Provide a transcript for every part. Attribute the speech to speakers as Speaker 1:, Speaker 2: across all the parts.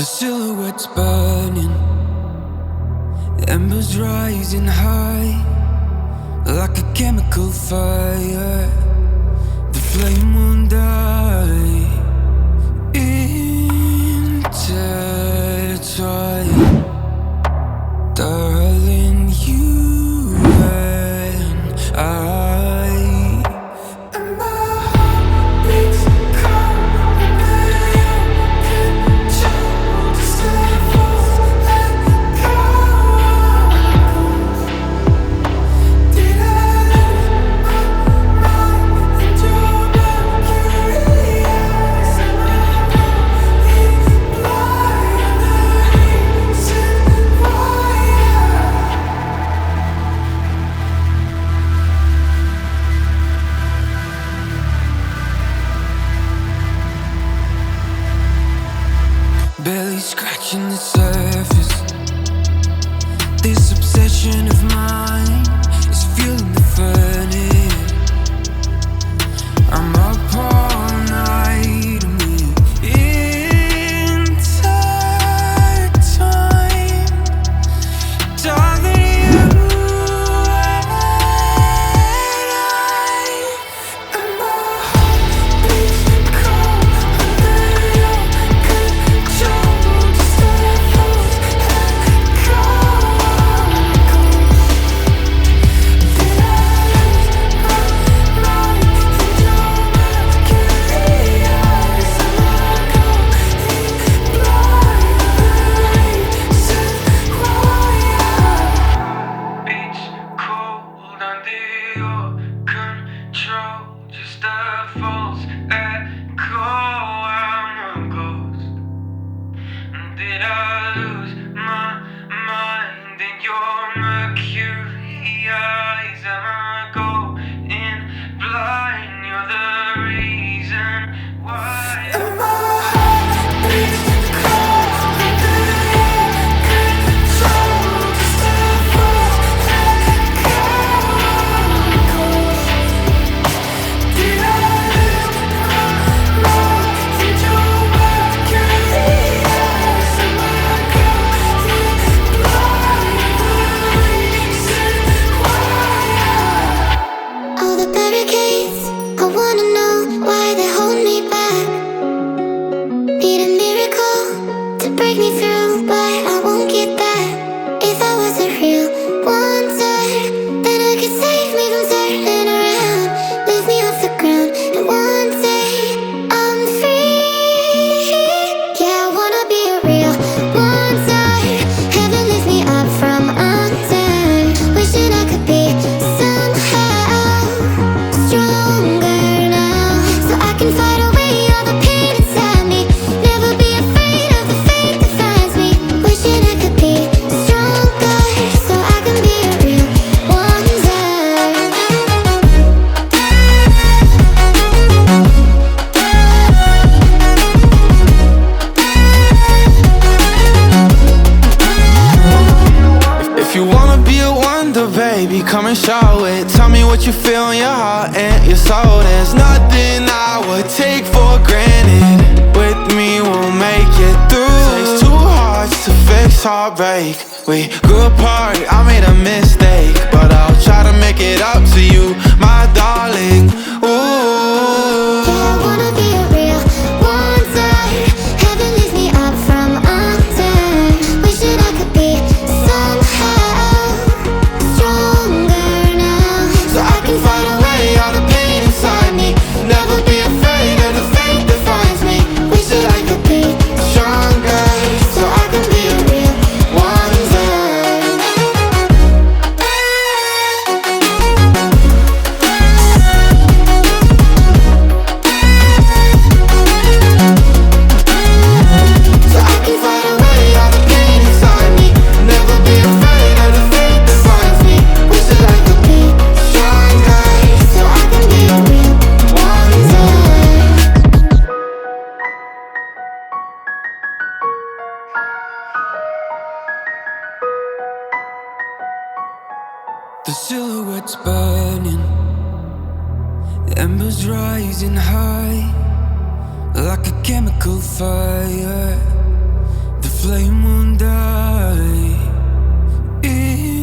Speaker 1: The silhouette's burning, embers rising high, like a chemical fire. The flame won't die. Intertwined, darling, you and I. Barely scratching the surface. This obsession of mine is fueling the furnace. I'm up all night and we're intertwined. Darling, you and I. And my heart beats cold under your control. Just let falls and go. Did I lose my mind in your mercury eyes? Am I going blind? Said why? Beach cold under your control. Just a false echo. I'm a ghost. Did I lose my mind in your mercury eyes? Am I going blind? You're the reason why. And my heart beats cold under your control. Just a false echo. Did I lose my mind in your mercury eyes? Am I going blind? Reason why?
Speaker 2: All the barricades, I wanna know why they hold me back. Need a miracle to break me through, but I won't get that. If I was a real wonder, then I could save me from turning around. Lift me off the ground, and one day I'm free. Yeah, I wanna be a real wonder. Heaven lift me up from under. Wishing I could be somehow stronger now, so I can fight away all the pain inside me. Never be afraid of the fate that finds me. Wishing I could be stronger, so I can be a real wonder.
Speaker 1: If you wanna be a wonder, baby, come and show it. Tell me what you feel in your heart and your soul. There's nothing I would take for granted. With me, we'll make it through. Takes two hearts to fix heartbreak. We grew apart, I made a mistake, but I'll try to make it up to you, my darling. Ooh.
Speaker 2: Yeah, I wanna be a real wonder. Heaven lift me up from under. Wishing I could be somehow stronger now,
Speaker 1: So I can fight away all the pain inside me. Never be afraid of the fate that finds me. Wish that I could be stronger, so I can be a real wonder. So I can fight away all the pain inside me. Never be afraid of the fate that finds me. Wish that I could be stronger, so I can be a real wonder. The silhouette's burning, embers rising high, like a chemical fire. flame won't die. Intertwine,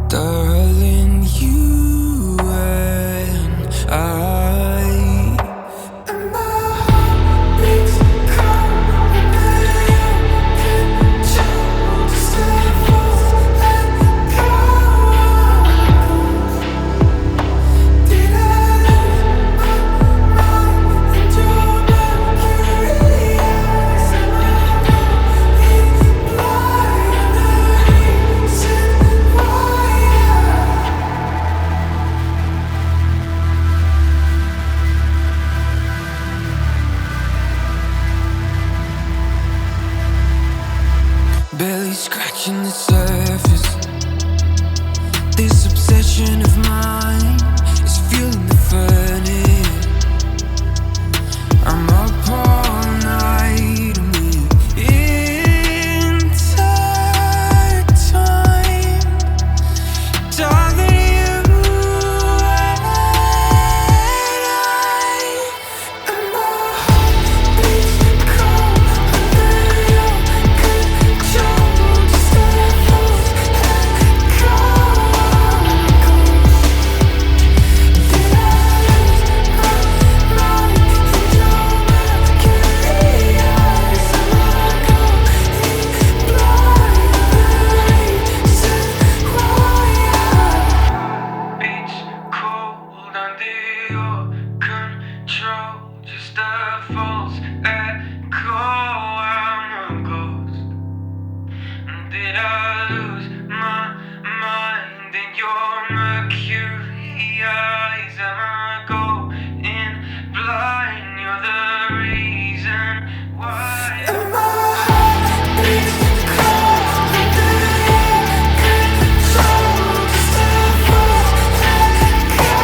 Speaker 1: darling, you and I. And my heart beats cold under your control. Just let go. Did I lose my mind and your mercury eyes? Am I going blind? The reason why barely scratching the surface. This obsession of mine is fueling the furnace. I'm up all night and we're intertwined. Darling, you and and my heart beats cold under your control. Just let go. Did I lose my mind and your mercury eyes? Am I going blind? The reason why beats cold under your control. Just a false echo. I'm a ghost. Did I lose my mind in your mercury eyes? Am I going blind? You're the reason why. And my heart beats cold under your control. Just a false echo.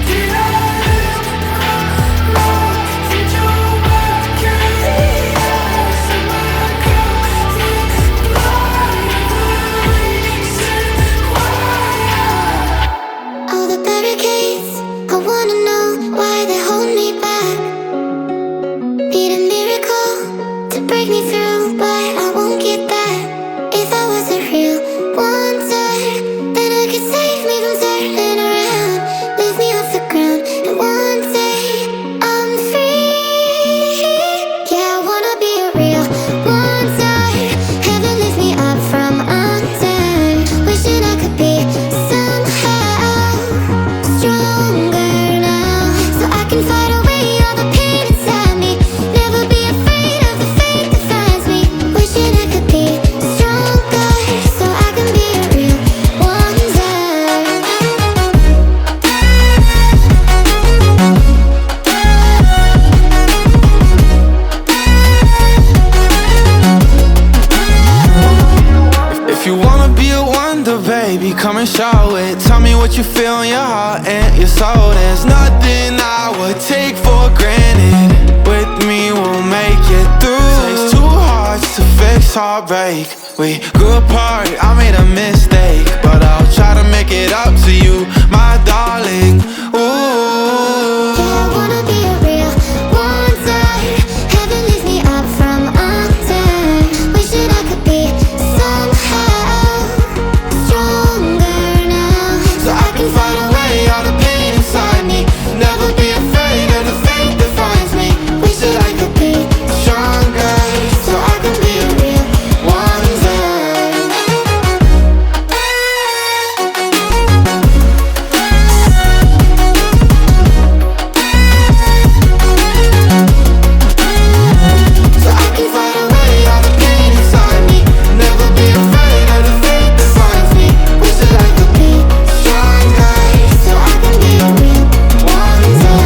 Speaker 1: Did I lose my mind in your mercury eyes? Am I going blind? The reason why.
Speaker 2: All the barricades, I wanna know why they hold me back. Need a miracle to break me through, but I won't get that. If I was a real wonder, then I could save me from turning around, lift me off the ground, and one day I'm free. Yeah, I wanna be a real wonder. Heaven lift me up from under. Wishing I could be somehow stronger now, so I can fight away all the pain inside me. Never be afraid of the fate that finds me. Wishing I could be stronger, so I can be a real wonder.
Speaker 1: If you wanna be a wonder, baby, come and show it. Tell me what you feel in your heart and your soul. There's nothing I would take for granted. With me, we'll make it through. Takes two hearts to fix heartbreak. We grew apart, I made a mistake, but I'll try to make it up to you, my darling. Ooh.
Speaker 2: Yeah, I wanna be a real wonder. Heaven lift me up from under. Wishing I could be somehow stronger now, so I can fight away all the pain inside me. Never be afraid of the fate that finds me. Wish that I could be stronger, so I can be a real wonder. So I can fight away all the pain inside me. Never be afraid of the fate that finds me. Wish that I could be stronger, so I can be a real wonder.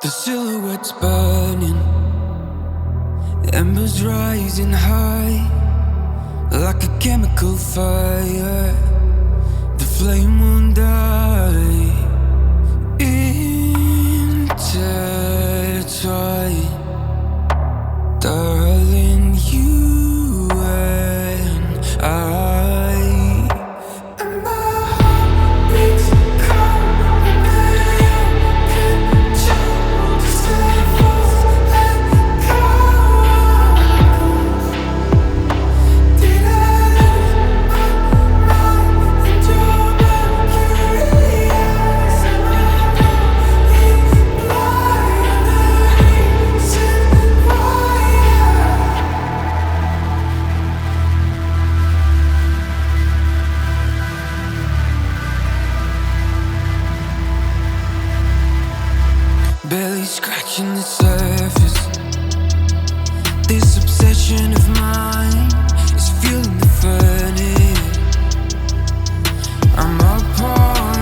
Speaker 1: The silhouette's burning, embers rising high, like a chemical fire. The flame won't die. Intertwine, darling. barely scratching the surface. This obsession of mine is fueling the furnace. I'm up all